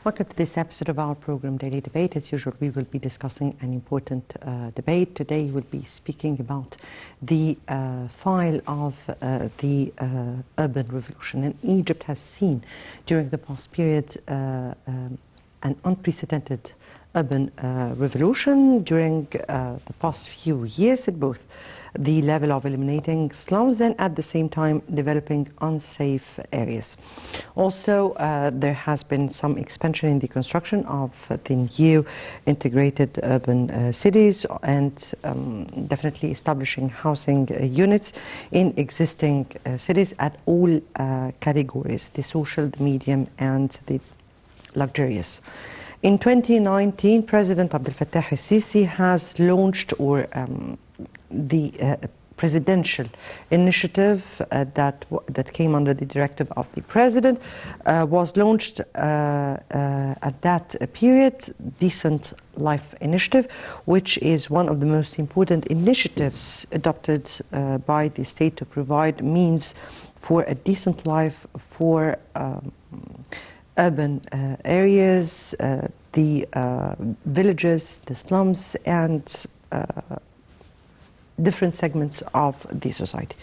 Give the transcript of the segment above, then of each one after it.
Welcome to this episode of our program Daily Debate. As usual, we will be discussing an important debate. Today we'll be speaking about the file of the urban revolution. And Egypt has seen during the past period an unprecedented urban revolution during the past few years at both the level of eliminating slums and at the same time developing unsafe areas. Also, there has been some expansion in the construction of the new integrated urban cities and definitely establishing housing units in existing cities at all categories, the social, the medium and the luxurious. In 2019, President Abdel Fattah el-Sisi has launched the presidential initiative that came under the directive of the president, was launched at that period, Decent Life Initiative, which is one of the most important initiatives adopted by the state to provide means for a decent life for urban areas, the villages, the slums, and different segments of the society.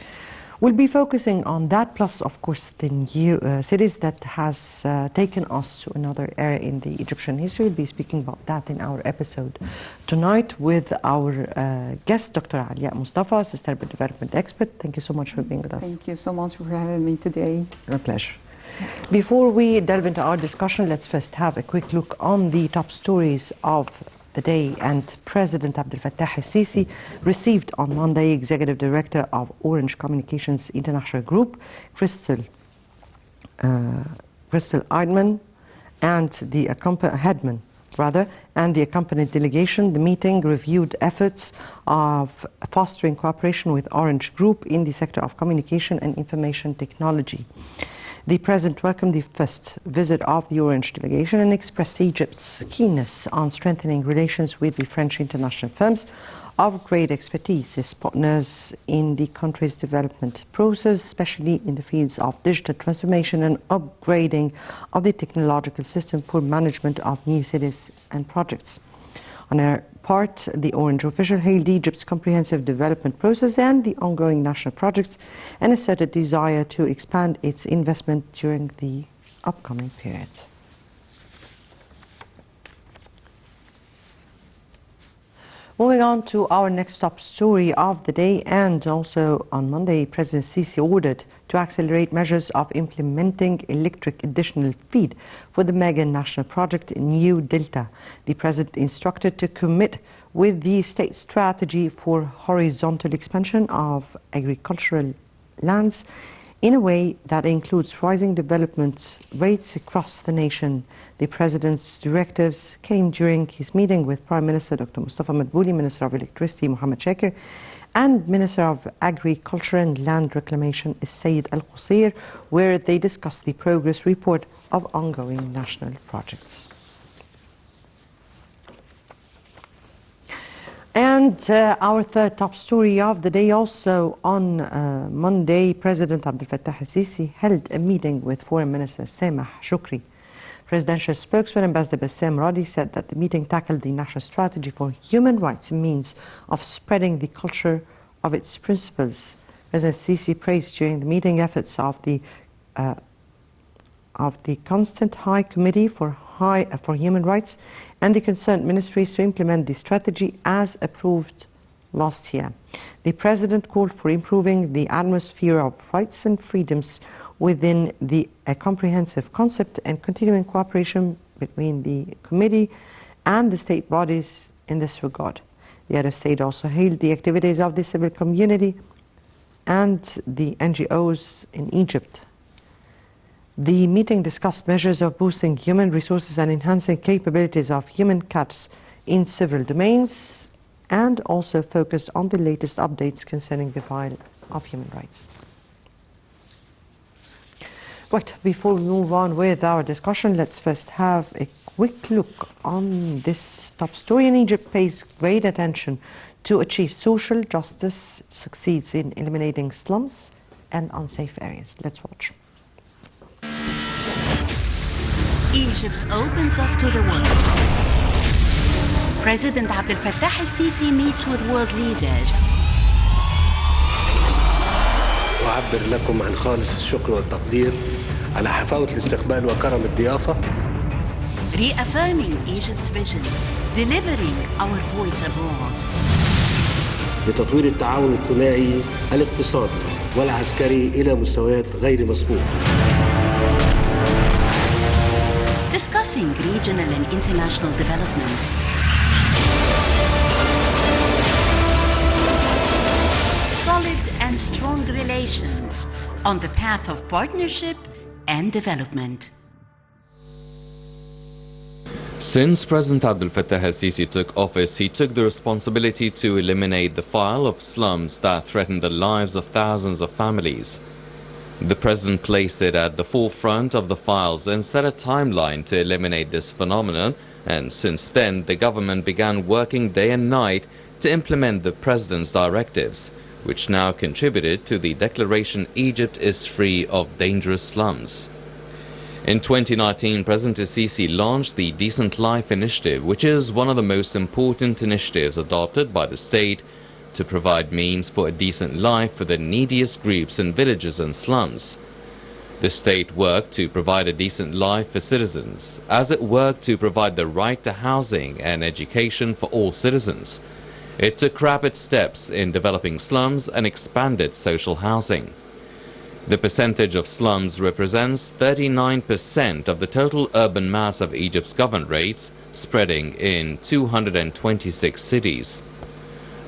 We'll be focusing on that, plus, of course, the new cities that has taken us to another era in the Egyptian history. We'll be speaking about that in our episode tonight with our guest, Dr. Alia Mustafa, Sustainable Development Expert. Thank you so much for being with us. Thank you so much for having me today. My pleasure. Before we delve into our discussion, let's first have a quick look on the top stories of the day. And President Abdel Fattah el-Sisi received on Monday Executive Director of Orange Communications International Group, Crystal Eidman, and the Hedman, and the accompanied delegation. The meeting reviewed efforts of fostering cooperation with Orange Group in the sector of communication and information technology. The President welcomed the first visit of the Orange delegation and expressed Egypt's keenness on strengthening relations with the French international firms of great expertise as partners in the country's development process, especially in the fields of digital transformation and upgrading of the technological system for management of new cities and projects. On her part, the Orange official hailed Egypt's comprehensive development process and the ongoing national projects and asserted desire to expand its investment during the upcoming period. Moving on to our next top story of the day, and also on Monday, President Sisi ordered to accelerate measures of implementing electric additional feed for the mega national project New Delta. The President instructed to commit with the state strategy for horizontal expansion of agricultural lands in a way that includes rising development rates across the nation. The President's directives came during his meeting with Prime Minister Dr. Mustafa Madbouli, Minister of Electricity Mohammed Shakir, and Minister of Agriculture and Land Reclamation Said Al-Qusir, where they discussed the progress report of ongoing national projects. And our third top story of the day, also on Monday, President Abdel Fattah el-Sisi held a meeting with Foreign Minister Sameh Shoukry. Presidential spokesman Ambassador Bassem Radi said that the meeting tackled the national strategy for human rights means of spreading the culture of its principles. President Sisi praised during the meeting efforts of the Constant High Committee for Human Rights and the concerned ministries to implement the strategy as approved last year. The President called for improving the atmosphere of rights and freedoms within a comprehensive concept and continuing cooperation between the committee and the state bodies in this regard. The head of state also hailed the activities of the civil community and the NGOs in Egypt. The meeting discussed measures of boosting human resources and enhancing capabilities of human capital in several domains, and also focused on the latest updates concerning the file of human rights. Right, before we move on with our discussion, let's first have a quick look on this top story. In Egypt pays great attention to achieve social justice, succeeds in eliminating slums and unsafe areas. Let's watch. Egypt opens up to the world. President Abdel Fattah al-Sisi meets with world leaders. أعبر لكم عن خالص الشكر والتقدير على حفاوة الاستقبال وكرم الضيافة. Reaffirming Egypt's vision, delivering our voice abroad. لتطوير التعاون الثنائي الاقتصادي والعسكري إلى مستويات غير مسبوقة. Discussing regional and international developments. Solid and strong relations on the path of partnership and development. Since President Abdel Fattah al-Sisi took office, he took the responsibility to eliminate the file of slums that threatened the lives of thousands of families. The president placed it at the forefront of the files and set a timeline to eliminate this phenomenon, and since then the government began working day and night to implement the president's directives, which now contributed to the declaration Egypt is free of dangerous slums. In 2019, President al-Sisi launched the Decent Life Initiative, which is one of the most important initiatives adopted by the state to provide means for a decent life for the neediest groups in villages and slums. The state worked to provide a decent life for citizens, as it worked to provide the right to housing and education for all citizens. It took rapid steps in developing slums and expanded social housing. The percentage of slums represents 39% of the total urban mass of Egypt's governorates, spreading in 226 cities.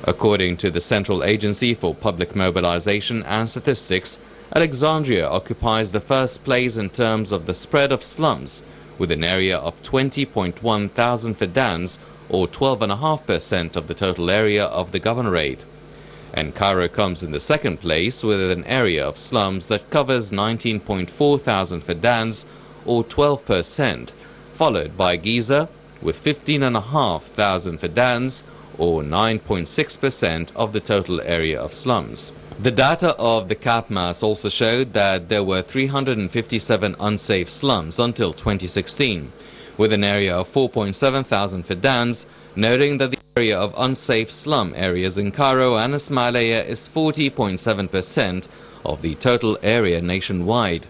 According to the Central Agency for Public Mobilization and Statistics, Alexandria occupies the first place in terms of the spread of slums, with an area of 20.1 thousand fidans, or 12.5% of the total area of the governorate. And Cairo comes in the second place with an area of slums that covers 19.4 thousand fidans, or 12%, followed by Giza with 15.5 thousand fidans, or 9.6% of the total area of slums. The data of the CAPMAS also showed that there were 357 unsafe slums until 2016, with an area of 4.7 thousand fidans, noting that the area of unsafe slum areas in Cairo and Ismailia is 40.7% of the total area nationwide.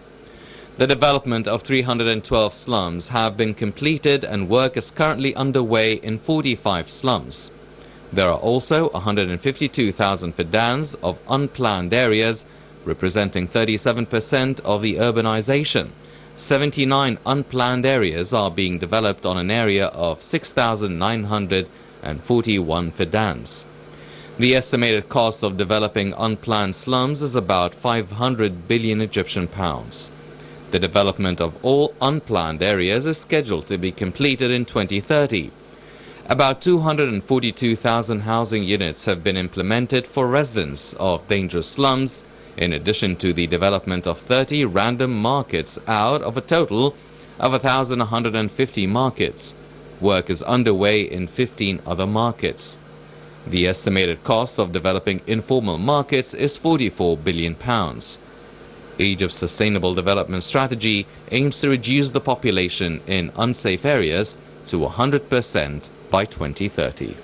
The development of 312 slums have been completed and work is currently underway in 45 slums. There are also 152,000 fidans of unplanned areas, representing 37% of the urbanization. 79 unplanned areas are being developed on an area of 6,941 fidans. The estimated cost of developing unplanned slums is about 500 billion Egyptian pounds. The development of all unplanned areas is scheduled to be completed in 2030. About 242,000 housing units have been implemented for residents of dangerous slums, in addition to the development of 30 random markets out of a total of 1,150 markets. Work is underway in 15 other markets. The estimated cost of developing informal markets is 44 billion pounds. Egypt's Sustainable Development Strategy aims to reduce the population in unsafe areas to 100% by 2030.